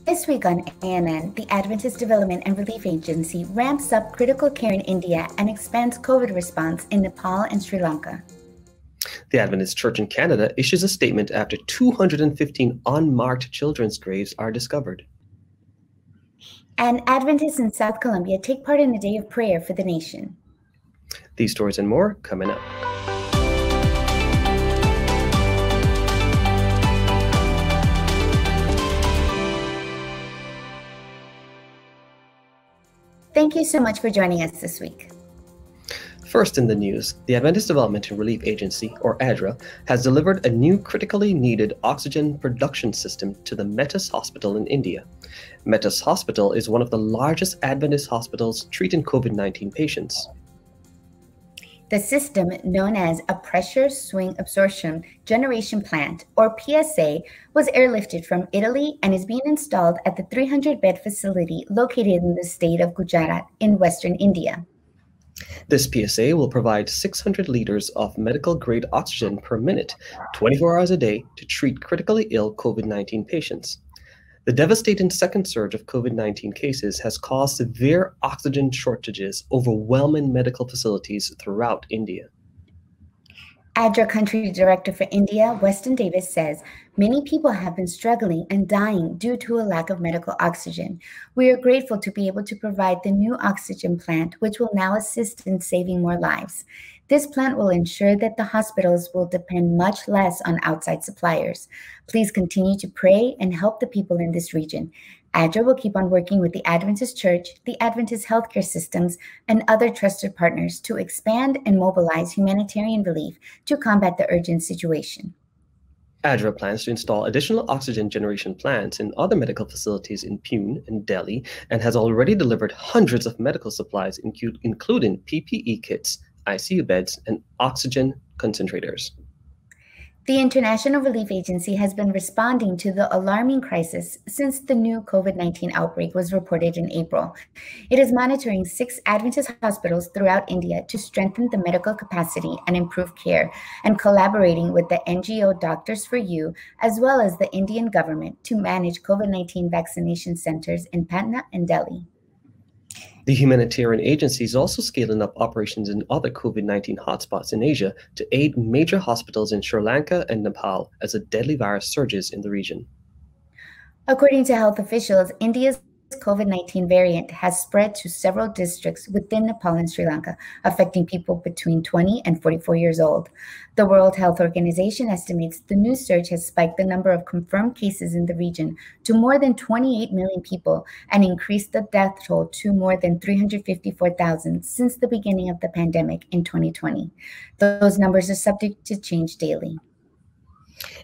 This week on ANN, the Adventist Development and Relief Agency ramps up critical care in India and expands COVID response in Nepal and Sri Lanka. The Adventist Church in Canada issues a statement after 215 unmarked children's graves are discovered. And Adventists in South Colombia take part in a day of prayer for the nation. These stories and more coming up. Thank you so much for joining us this week. First in the news, the Adventist Development and Relief Agency, or ADRA, has delivered a new critically needed oxygen production system to the Metis Hospital in India. Metis Hospital is one of the largest Adventist hospitals treating COVID-19 patients. The system, known as a Pressure Swing Absorption Generation Plant, or PSA, was airlifted from Italy and is being installed at the 300-bed facility located in the state of Gujarat in western India. This PSA will provide 600 liters of medical-grade oxygen per minute, 24 hours a day, to treat critically ill COVID-19 patients. The devastating second surge of COVID-19 cases has caused severe oxygen shortages, overwhelming medical facilities throughout India. ADRA Country Director for India, Weston Davis, says many people have been struggling and dying due to a lack of medical oxygen. We are grateful to be able to provide the new oxygen plant, which will now assist in saving more lives. This plant will ensure that the hospitals will depend much less on outside suppliers. Please continue to pray and help the people in this region. ADRA will keep on working with the Adventist Church, the Adventist healthcare systems, and other trusted partners to expand and mobilize humanitarian relief to combat the urgent situation. ADRA plans to install additional oxygen generation plants in other medical facilities in Pune and Delhi and has already delivered hundreds of medical supplies, including PPE kits, ICU beds, and oxygen concentrators. The International Relief Agency has been responding to the alarming crisis since the new COVID-19 outbreak was reported in April. It is monitoring 6 Adventist hospitals throughout India to strengthen the medical capacity and improve care, and collaborating with the NGO Doctors for You, as well as the Indian government, to manage COVID-19 vaccination centers in Patna and Delhi. The humanitarian agency is also scaling up operations in other COVID-19 hotspots in Asia to aid major hospitals in Sri Lanka and Nepal as the deadly virus surges in the region. According to health officials, India's COVID-19 variant has spread to several districts within Nepal and Sri Lanka, affecting people between 20 and 44 years old. The World Health Organization estimates the new surge has spiked the number of confirmed cases in the region to more than 28 million people and increased the death toll to more than 354,000 since the beginning of the pandemic in 2020. Those numbers are subject to change daily.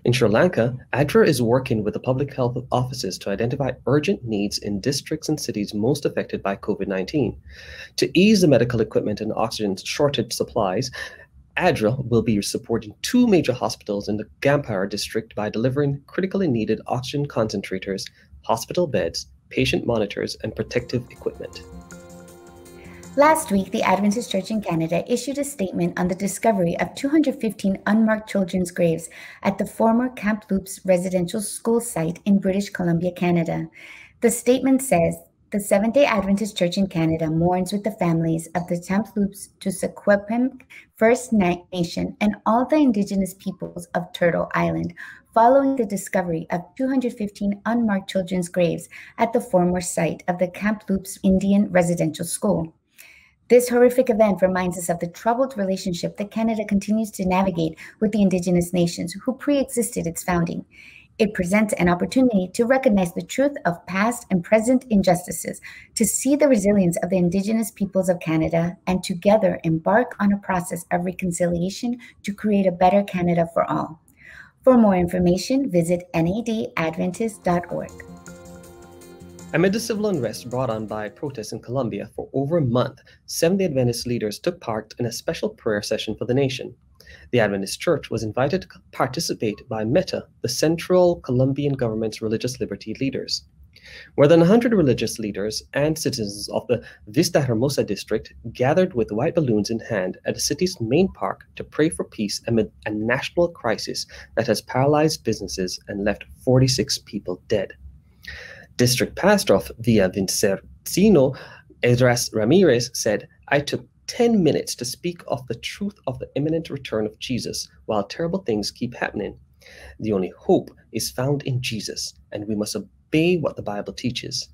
In Sri Lanka, ADRA is working with the public health offices to identify urgent needs in districts and cities most affected by COVID-19. To ease the medical equipment and oxygen shortage supplies, ADRA will be supporting 2 major hospitals in the Gampara district by delivering critically needed oxygen concentrators, hospital beds, patient monitors, and protective equipment. Last week, the Adventist Church in Canada issued a statement on the discovery of 215 unmarked children's graves at the former Kamloops Residential School Site in British Columbia, Canada. The statement says, the Seventh-day Adventist Church in Canada mourns with the families of the Tk'emlúps to Secwépemc First Nation and all the Indigenous peoples of Turtle Island following the discovery of 215 unmarked children's graves at the former site of the Kamloops Indian Residential School. This horrific event reminds us of the troubled relationship that Canada continues to navigate with the Indigenous nations who pre-existed its founding. It presents an opportunity to recognize the truth of past and present injustices, to see the resilience of the Indigenous peoples of Canada, and together embark on a process of reconciliation to create a better Canada for all. For more information, visit nadadventist.org. Amid the civil unrest brought on by protests in Colombia for over a month, Seventh-day Adventist leaders took part in a special prayer session for the nation. The Adventist Church was invited to participate by META, the Central Colombian government's religious liberty leaders. More than 100 religious leaders and citizens of the Vista Hermosa district gathered with white balloons in hand at the city's main park to pray for peace amid a national crisis that has paralyzed businesses and left 46 people dead. District Pastor of Villavicencio, Esdras Ramirez, said, "I took 10 minutes to speak of the truth of the imminent return of Jesus while terrible things keep happening. The only hope is found in Jesus, and we must obey what the Bible teaches."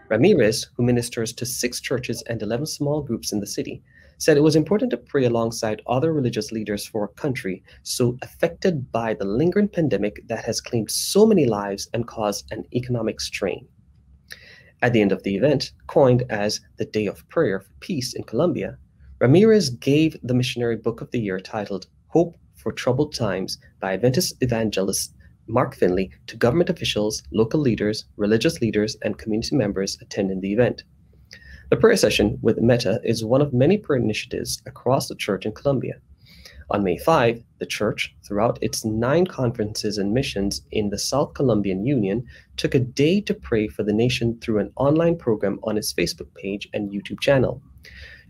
Ramirez, who ministers to 6 churches and 11 small groups in the city, said it was important to pray alongside other religious leaders for a country so affected by the lingering pandemic that has claimed so many lives and caused an economic strain. At the end of the event, coined as the Day of Prayer for Peace in Colombia, Ramirez gave the missionary book of the year titled Hope for Troubled Times by Adventist evangelist Mark Finley to government officials, local leaders, religious leaders, and community members attending the event. The prayer session with Meta is one of many prayer initiatives across the church in Colombia. On May 5, the church, throughout its 9 conferences and missions in the South Colombian Union, took a day to pray for the nation through an online program on its Facebook page and YouTube channel.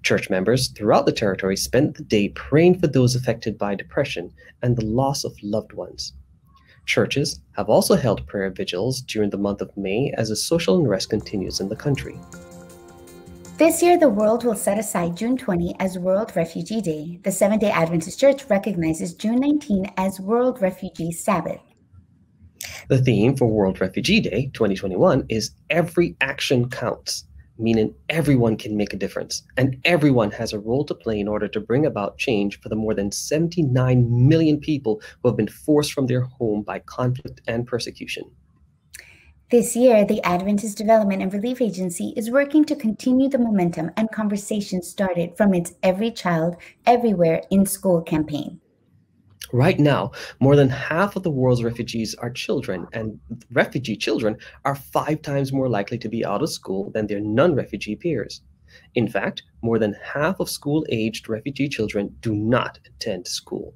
Church members throughout the territory spent the day praying for those affected by depression and the loss of loved ones. Churches have also held prayer vigils during the month of May as the social unrest continues in the country. This year, the world will set aside June 20 as World Refugee Day. The Seventh-day Adventist Church recognizes June 19 as World Refugee Sabbath. The theme for World Refugee Day 2021 is Every Action Counts, meaning everyone can make a difference, and everyone has a role to play in order to bring about change for the more than 79 million people who have been forced from their home by conflict and persecution. This year, the Adventist Development and Relief Agency is working to continue the momentum and conversation started from its Every Child, Everywhere in School campaign. Right now, more than half of the world's refugees are children, and refugee children are 5 times more likely to be out of school than their non-refugee peers. In fact, more than half of school-aged refugee children do not attend school.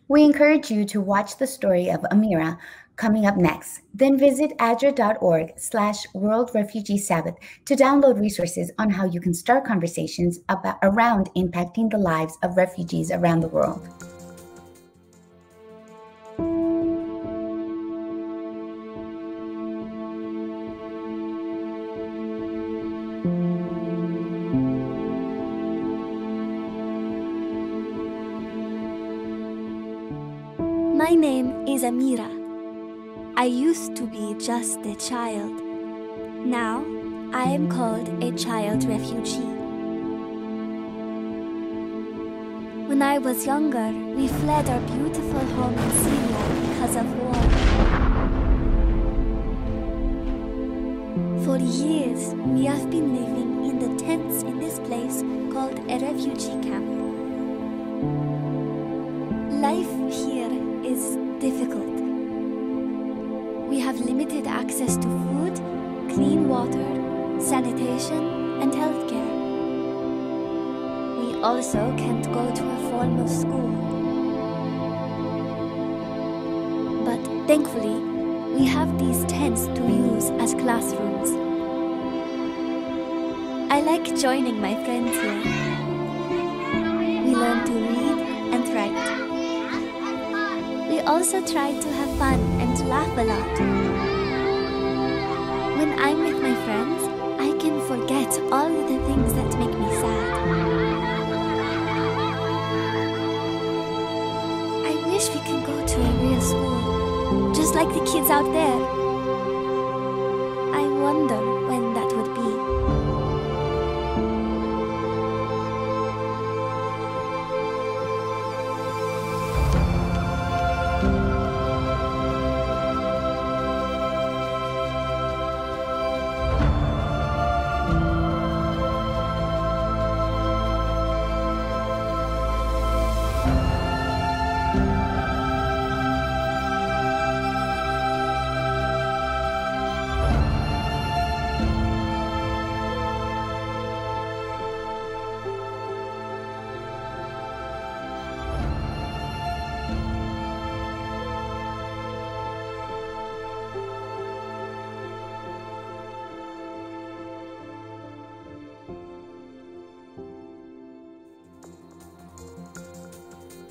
We encourage you to watch the story of Amira coming up next. Then visit adra.org/World Refugee Sabbath to download resources on how you can start conversations around impacting the lives of refugees around the world. My name is Amira. I used to be just a child. Now I am called a child refugee. When I was younger, we fled our beautiful home in Syria because of war. For years, we have been living in the tents in this place called a refugee camp. Life here is difficult. We have limited access to food, clean water, sanitation, and healthcare. We also can't go to a formal school. But thankfully, we have these tents to use as classrooms. I like joining my friends here. We learn to read and write. We also try to have fun and laugh a lot. When I'm with my friends, I can forget all the things that make me sad. I wish we could go to a real school, just like the kids out there. I wonder when that would be.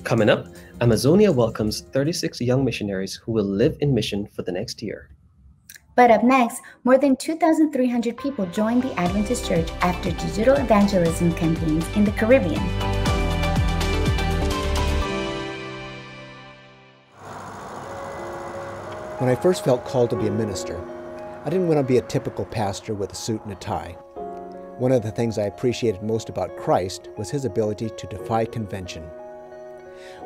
Coming up, Amazonia welcomes 36 young missionaries who will live in mission for the next year. But up next, more than 2,300 people joined the Adventist Church after digital evangelism campaigns in the Caribbean. When I first felt called to be a minister, I didn't want to be a typical pastor with a suit and a tie. One of the things I appreciated most about Christ was his ability to defy convention.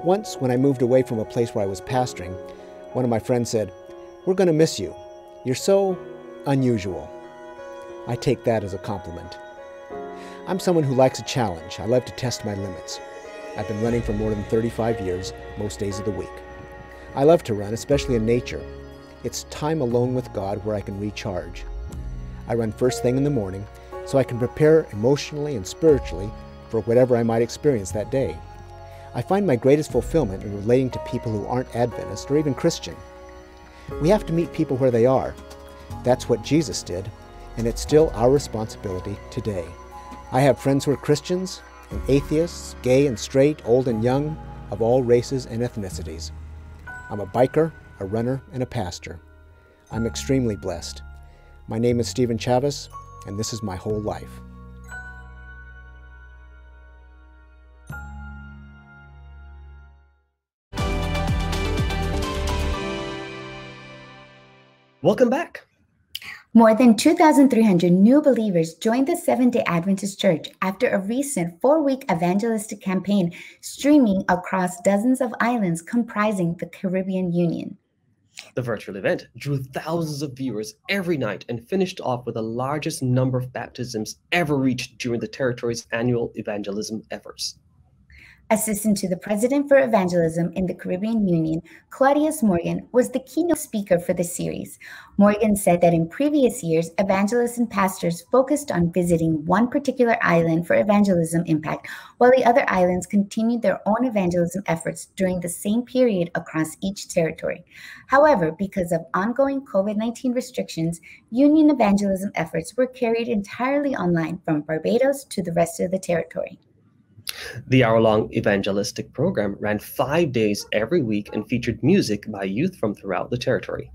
Once, when I moved away from a place where I was pastoring, one of my friends said, "We're going to miss you. You're so unusual." I take that as a compliment. I'm someone who likes a challenge. I love to test my limits. I've been running for more than 35 years, most days of the week. I love to run, especially in nature. It's time alone with God where I can recharge. I run first thing in the morning so I can prepare emotionally and spiritually for whatever I might experience that day. I find my greatest fulfillment in relating to people who aren't Adventist or even Christian. We have to meet people where they are. That's what Jesus did, and it's still our responsibility today. I have friends who are Christians and atheists, gay and straight, old and young, of all races and ethnicities. I'm a biker, a runner, and a pastor. I'm extremely blessed. My name is Stephen Chavez, and this is my whole life. Welcome back. More than 2,300 new believers joined the Seventh-day Adventist Church after a recent 4-week evangelistic campaign streaming across dozens of islands comprising the Caribbean Union. The virtual event drew thousands of viewers every night and finished off with the largest number of baptisms ever reached during the territory's annual evangelism efforts. Assistant to the President for Evangelism in the Caribbean Union, Claudius Morgan, was the keynote speaker for the series. Morgan said that in previous years, evangelists and pastors focused on visiting one particular island for evangelism impact, while the other islands continued their own evangelism efforts during the same period across each territory. However, because of ongoing COVID-19 restrictions, Union evangelism efforts were carried entirely online from Barbados to the rest of the territory. The hour-long evangelistic program ran 5 days every week and featured music by youth from throughout the territory.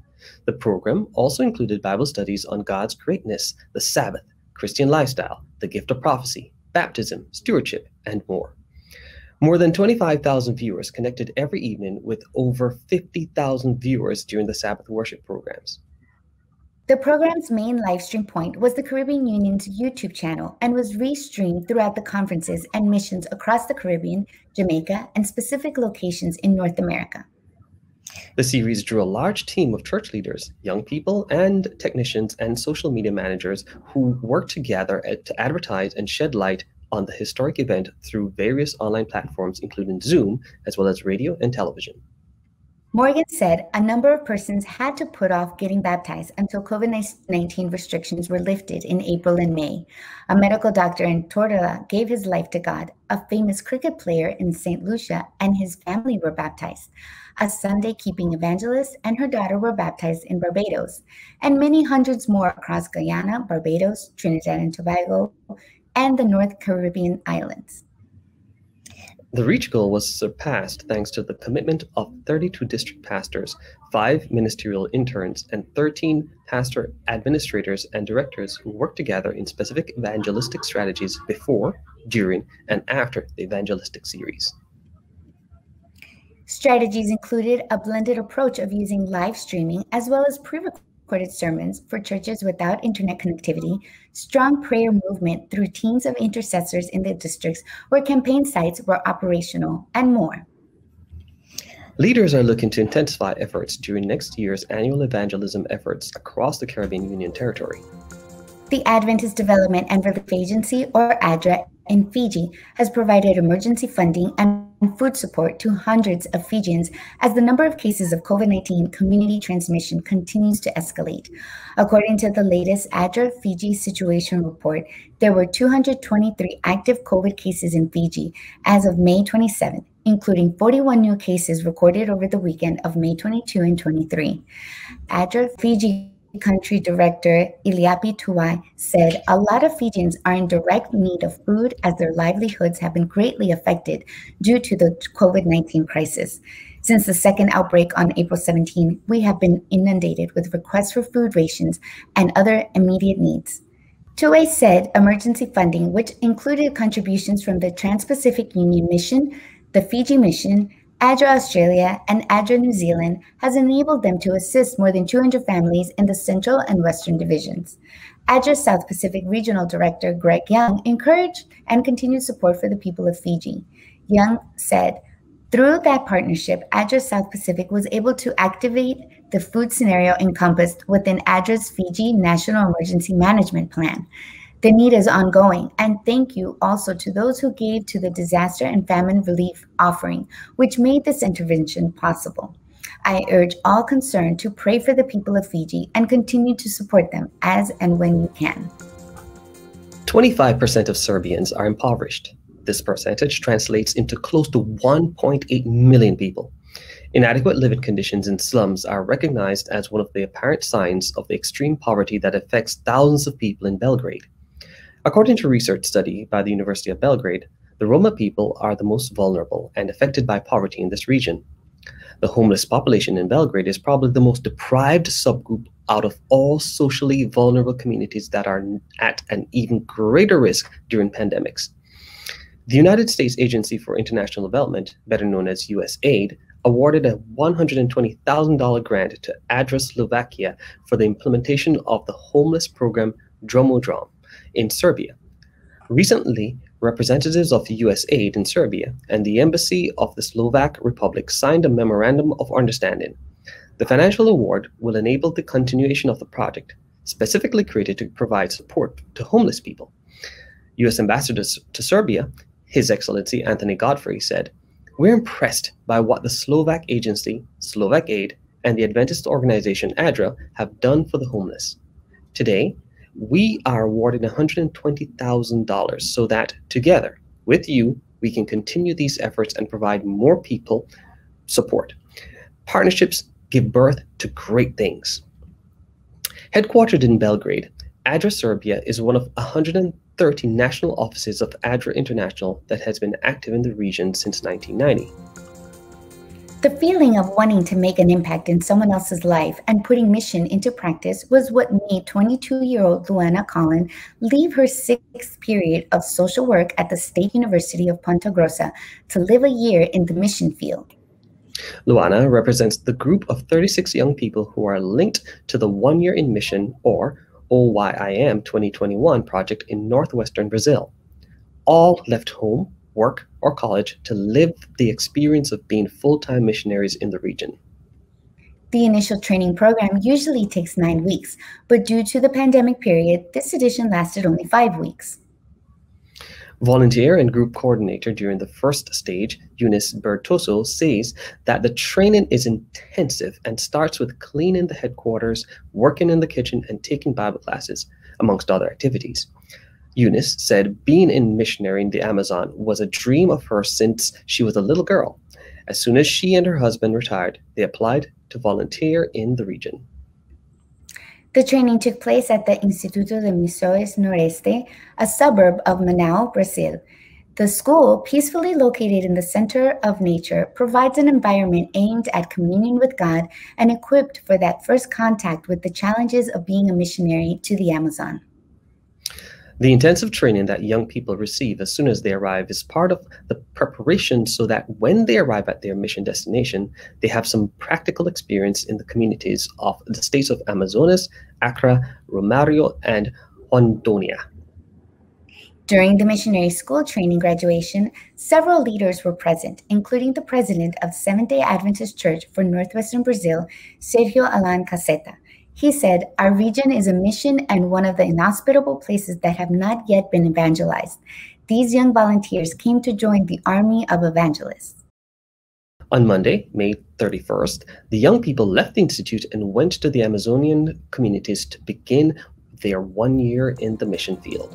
The program also included Bible studies on God's greatness, the Sabbath, Christian lifestyle, the gift of prophecy, baptism, stewardship, and more. More than 25,000 viewers connected every evening, with over 50,000 viewers during the Sabbath worship programs. The program's main livestream point was the Caribbean Union's YouTube channel and was restreamed throughout the conferences and missions across the Caribbean, Jamaica, and specific locations in North America. The series drew a large team of church leaders, young people, and technicians and social media managers who worked together to advertise and shed light on the historic event through various online platforms, including Zoom, as well as radio and television. Morgan said a number of persons had to put off getting baptized until COVID-19 restrictions were lifted in April and May. A medical doctor in Tortola gave his life to God. A famous cricket player in St. Lucia and his family were baptized. A Sunday-keeping evangelist and her daughter were baptized in Barbados, and many hundreds more across Guyana, Barbados, Trinidad and Tobago, and the North Caribbean islands. The reach goal was surpassed thanks to the commitment of 32 district pastors, 5 ministerial interns, and 13 pastor administrators and directors who worked together in specific evangelistic strategies before, during, and after the evangelistic series. Strategies included a blended approach of using live streaming as well as pre-recorded sermons for churches without internet connectivity, strong prayer movement through teams of intercessors in the districts where campaign sites were operational, and more. Leaders are looking to intensify efforts during next year's annual evangelism efforts across the Caribbean Union territory. The Adventist Development and Relief Agency, or ADRA, in Fiji has provided emergency funding and food support to hundreds of Fijians as the number of cases of COVID-19 community transmission continues to escalate. According to the latest ADRA Fiji Situation Report, there were 223 active COVID cases in Fiji as of May 27, including 41 new cases recorded over the weekend of May 22 and 23. ADRA Fiji Country Director Iliapi Tuai said a lot of Fijians are in direct need of food as their livelihoods have been greatly affected due to the COVID-19 crisis. Since the second outbreak on April 17, we have been inundated with requests for food rations and other immediate needs. Tuay said emergency funding, which included contributions from the Trans-Pacific Union Mission, the Fiji Mission, ADRA Australia, and ADRA New Zealand, has enabled them to assist more than 200 families in the Central and Western divisions. ADRA South Pacific Regional Director Greg Young encouraged and continued support for the people of Fiji. Young said, through that partnership, ADRA South Pacific was able to activate the food scenario encompassed within ADRA's Fiji National Emergency Management Plan. The need is ongoing, and thank you also to those who gave to the Disaster and Famine Relief Offering, which made this intervention possible. I urge all concerned to pray for the people of Fiji and continue to support them as and when you can. 25% of Serbians are impoverished. This percentage translates into close to 1.8 million people. Inadequate living conditions in slums are recognized as one of the apparent signs of the extreme poverty that affects thousands of people in Belgrade. According to a research study by the University of Belgrade, the Roma people are the most vulnerable and affected by poverty in this region. The homeless population in Belgrade is probably the most deprived subgroup out of all socially vulnerable communities that are at an even greater risk during pandemics. The United States Agency for International Development, better known as USAID, awarded a $120,000 grant to ADRA Slovakia for the implementation of the homeless program Dromodrom in Serbia. Recently, representatives of USAID in Serbia and the Embassy of the Slovak Republic signed a memorandum of understanding. The financial award will enable the continuation of the project, specifically created to provide support to homeless people. U.S. Ambassador to Serbia, His Excellency Anthony Godfrey, said, "We're impressed by what the Slovak agency, Slovak Aid, and the Adventist organization ADRA have done for the homeless. Today, we are awarded $120,000 so that, together with you, we can continue these efforts and provide more people support. Partnerships give birth to great things." Headquartered in Belgrade, ADRA Serbia is one of 130 national offices of ADRA International that has been active in the region since 1990. The feeling of wanting to make an impact in someone else's life and putting mission into practice was what made 22-year-old Luana Collin leave her 6th period of social work at the State University of Ponta Grossa to live a year in the mission field. Luana represents the group of 36 young people who are linked to the 1 Year in Mission, or OYIM 2021 project in northwestern Brazil. All left home, work, or college to live the experience of being full-time missionaries in the region. The initial training program usually takes 9 weeks, but due to the pandemic period, this edition lasted only 5 weeks. Volunteer and group coordinator during the first stage, Eunice Bertoso, says that the training is intensive and starts with cleaning the headquarters, working in the kitchen, and taking Bible classes, amongst other activities. Eunice said being a missionary in the Amazon was a dream of hers since she was a little girl. As soon as she and her husband retired, they applied to volunteer in the region. The training took place at the Instituto de Missões Noreste, a suburb of Manaus, Brazil. The school, peacefully located in the center of nature, provides an environment aimed at communion with God and equipped for that first contact with the challenges of being a missionary to the Amazon. The intensive training that young people receive as soon as they arrive is part of the preparation so that when they arrive at their mission destination, they have some practical experience in the communities of the states of Amazonas, Acre, Romario, and Rondônia. During the missionary school training graduation, several leaders were present, including the president of Seventh-day Adventist Church for Northwestern Brazil, Sergio Alan Caseta. He said, "Our region is a mission and one of the inhospitable places that have not yet been evangelized. These young volunteers came to join the army of evangelists." On Monday, May 31st, the young people left the Institute and went to the Amazonian communities to begin their 1 year in the mission field.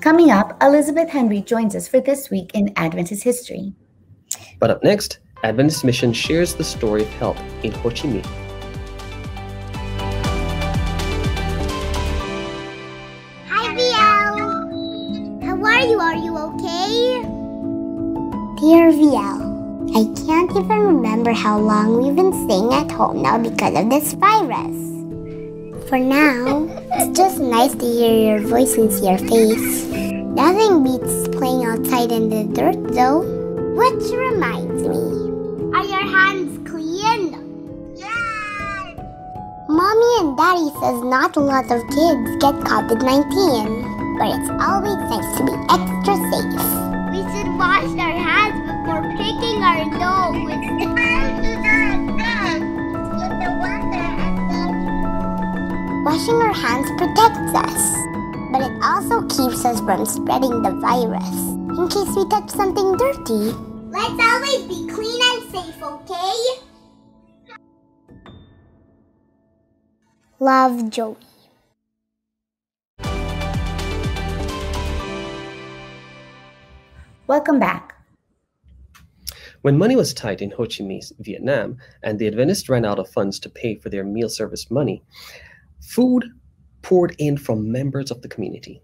Coming up, Elizabeth Henry joins us for This Week in Adventist History. But up next, Adventist Mission shares the story of help in Ho Chi Minh. Are you okay? Dear VL, I can't can't even remember how long we've been staying at home now because of this virus. For now, it's just nice to hear your voice and see your face. Nothing beats playing outside in the dirt though. Which reminds me, are your hands clean? Yes! Mommy and Daddy says not a lot of kids get COVID-19, but it's always nice to be extra safe. We should wash our hands before picking our nose. Washing our hands protects us, but it also keeps us from spreading the virus in case we touch something dirty. Let's always be clean and safe, okay? Love, Joey. Welcome back. When money was tight in Ho Chi Minh, Vietnam, and the Adventists ran out of funds to pay for their meal service money, food poured in from members of the community.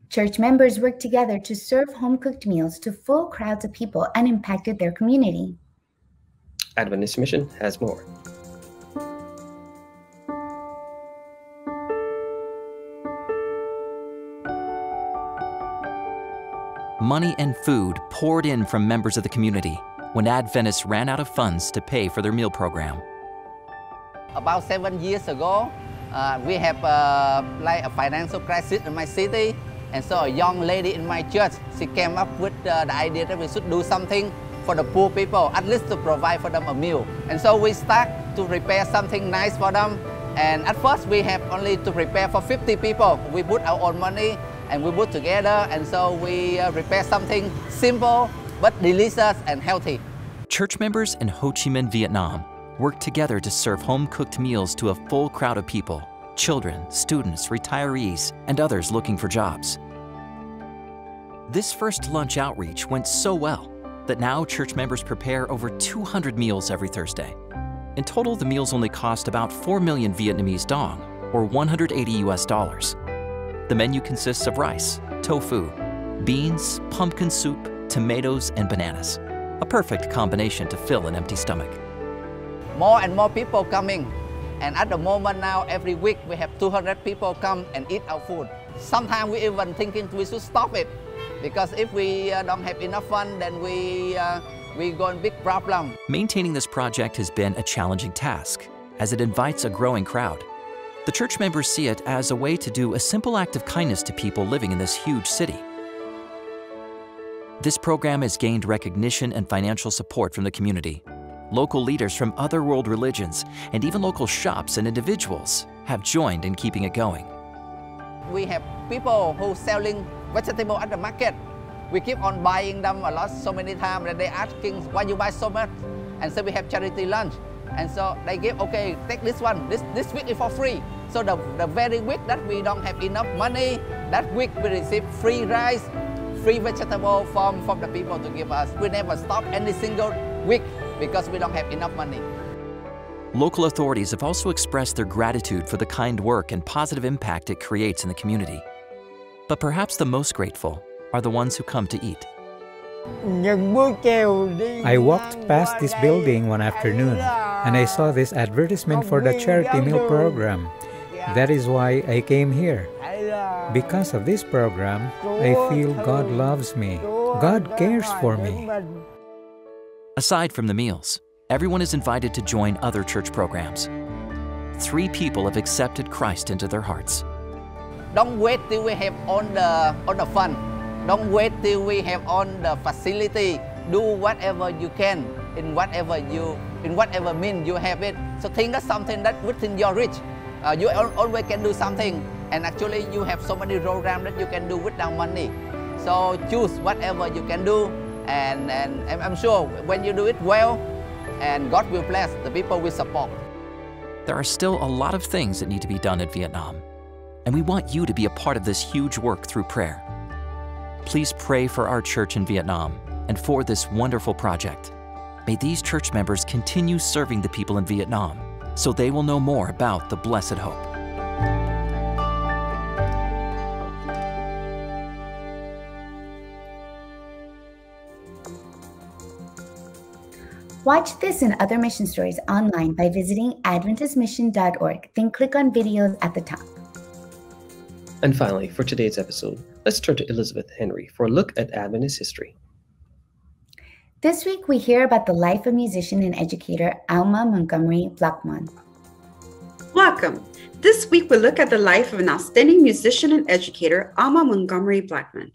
Church members worked together to serve home-cooked meals to full crowds of people and impacted their community. Adventist Mission has more. Money and food poured in from members of the community when Adventists ran out of funds to pay for their meal program. About 7 years ago, we have like a financial crisis in my city, and so a young lady in my church, she came up with the idea that we should do something for the poor people, at least to provide for them a meal. And so we start to prepare something nice for them. And at first we have only to prepare for 50 people. We put our own money and we put together, and so we prepare something simple but delicious and healthy. Church members in Ho Chi Minh, Vietnam worked together to serve home-cooked meals to a full crowd of people, children, students, retirees, and others looking for jobs. This first lunch outreach went so well that now church members prepare over 200 meals every Thursday. In total, the meals only cost about 4 million Vietnamese dong, or $180. The menu consists of rice, tofu, beans, pumpkin soup, tomatoes, and bananas. A perfect combination to fill an empty stomach. More and more people coming. And at the moment now, every week we have 200 people come and eat our food. Sometimes we even thinking we should stop it, because if we don't have enough fun, then we go in big problem. Maintaining this project has been a challenging task, as it invites a growing crowd. The church members see it as a way to do a simple act of kindness to people living in this huge city. This program has gained recognition and financial support from the community. Local leaders from other world religions and even local shops and individuals have joined in keeping it going. We have people who selling vegetables at the market. We keep on buying them a lot, so many times that they're asking, why you buy so much? And so we have charity lunch. And so they give, okay, take this one, this week is for free. So the very week that we don't have enough money, that week we receive free rice, free vegetable from the people to give us. We never stop any single week because we don't have enough money. Local authorities have also expressed their gratitude for the kind work and positive impact it creates in the community. But perhaps the most grateful are the ones who come to eat. I walked past this building one afternoon and I saw this advertisement for the charity meal program. That is why I came here. Because of this program, I feel God loves me. God cares for me. Aside from the meals, everyone is invited to join other church programs. 3 people have accepted Christ into their hearts. Don't wait till we have all the fun. Don't wait till we have all the facility. Do whatever you can in whatever means you have it. So think of something that within your reach. You always can do something, and actually you have so many programs that you can do without money. So choose whatever you can do, and I'm sure when you do it well, and God will bless, the people will support. There are still a lot of things that need to be done in Vietnam, and we want you to be a part of this huge work through prayer. Please pray for our church in Vietnam and for this wonderful project. May these church members continue serving the people in Vietnam so they will know more about the blessed hope. Watch this and other mission stories online by visiting adventistmission.org, then click on videos at the top. And finally, for today's episode, let's turn to Elizabeth Henry for a look at Adventist history. This week, we hear about the life of musician and educator Alma Montgomery Blackman. Welcome. This week, we look at the life of an outstanding musician and educator, Alma Montgomery Blackman.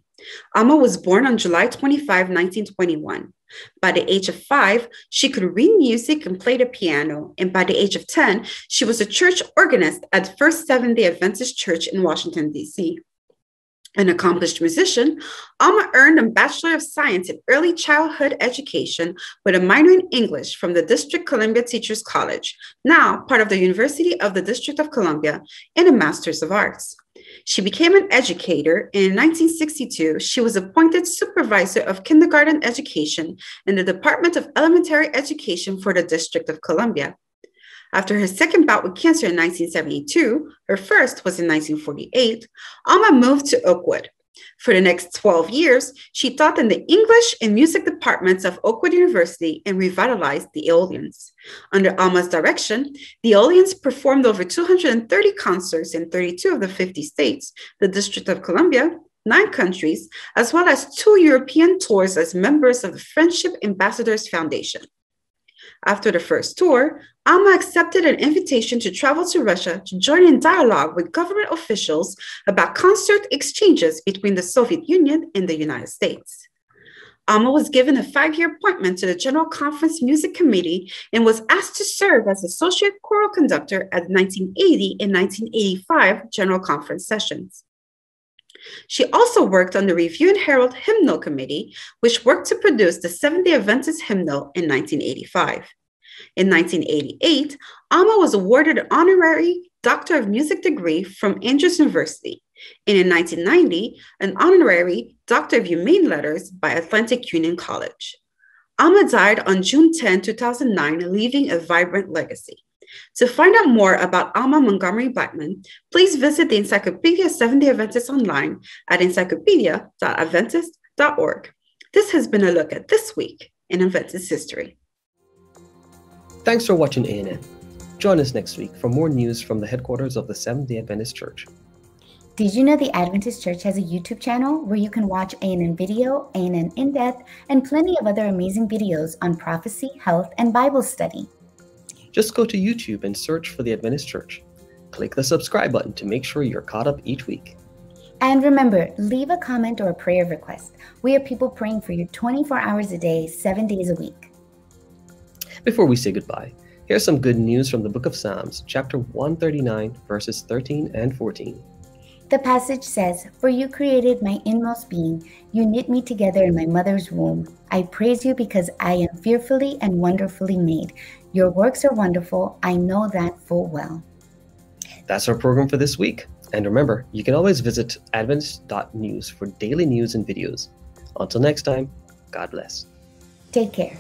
Alma was born on July 25, 1921. By the age of 5, she could read music and play the piano, and by the age of 10, she was a church organist at the First Seventh-day Adventist Church in Washington, D.C. An accomplished musician, Alma earned a Bachelor of Science in Early Childhood Education with a minor in English from the District Columbia Teachers College, now part of the University of the District of Columbia, and a Master's of Arts. She became an educator, and in 1962, she was appointed Supervisor of Kindergarten Education in the Department of Elementary Education for the District of Columbia. After her second bout with cancer in 1972, her first was in 1948, Alma moved to Oakwood. For the next 12 years, she taught in the English and music departments of Oakwood University and revitalized the Aeolians. Under Alma's direction, the Aeolians performed over 230 concerts in 32 of the 50 states, the District of Columbia, 9 countries, as well as 2 European tours as members of the Friendship Ambassadors Foundation. After the first tour, Alma accepted an invitation to travel to Russia to join in dialogue with government officials about concert exchanges between the Soviet Union and the United States. Alma was given a 5-year appointment to the General Conference Music Committee and was asked to serve as associate choral conductor at the 1980 and 1985 General Conference sessions. She also worked on the Review and Herald Hymnal Committee, which worked to produce the Seventh-day Adventist Hymnal in 1985. In 1988, Alma was awarded an honorary Doctor of Music degree from Andrews University, and in 1990, an honorary Doctor of Humane Letters by Atlantic Union College. Alma died on June 10, 2009, leaving a vibrant legacy. To find out more about Alma Montgomery Blackman, please visit the Encyclopedia of Seventh-day Adventists online at encyclopedia.adventist.org. This has been a look at this week in Adventist history. Thanks for watching ANN. Join us next week for more news from the headquarters of the Seventh-day Adventist Church. Did you know the Adventist Church has a YouTube channel where you can watch ANN Video, ANN In-Depth, and plenty of other amazing videos on prophecy, health, and Bible study? Just go to YouTube and search for the Adventist Church. Click the subscribe button to make sure you're caught up each week. And remember, leave a comment or a prayer request. We are people praying for you 24 hours a day, 7 days a week. Before we say goodbye, here's some good news from the book of Psalms, chapter 139, verses 13 and 14. The passage says, "For you created my inmost being. You knit me together in my mother's womb. I praise you because I am fearfully and wonderfully made. Your works are wonderful. I know that full well." That's our program for this week. And remember, you can always visit adventist.news for daily news and videos. Until next time, God bless. Take care.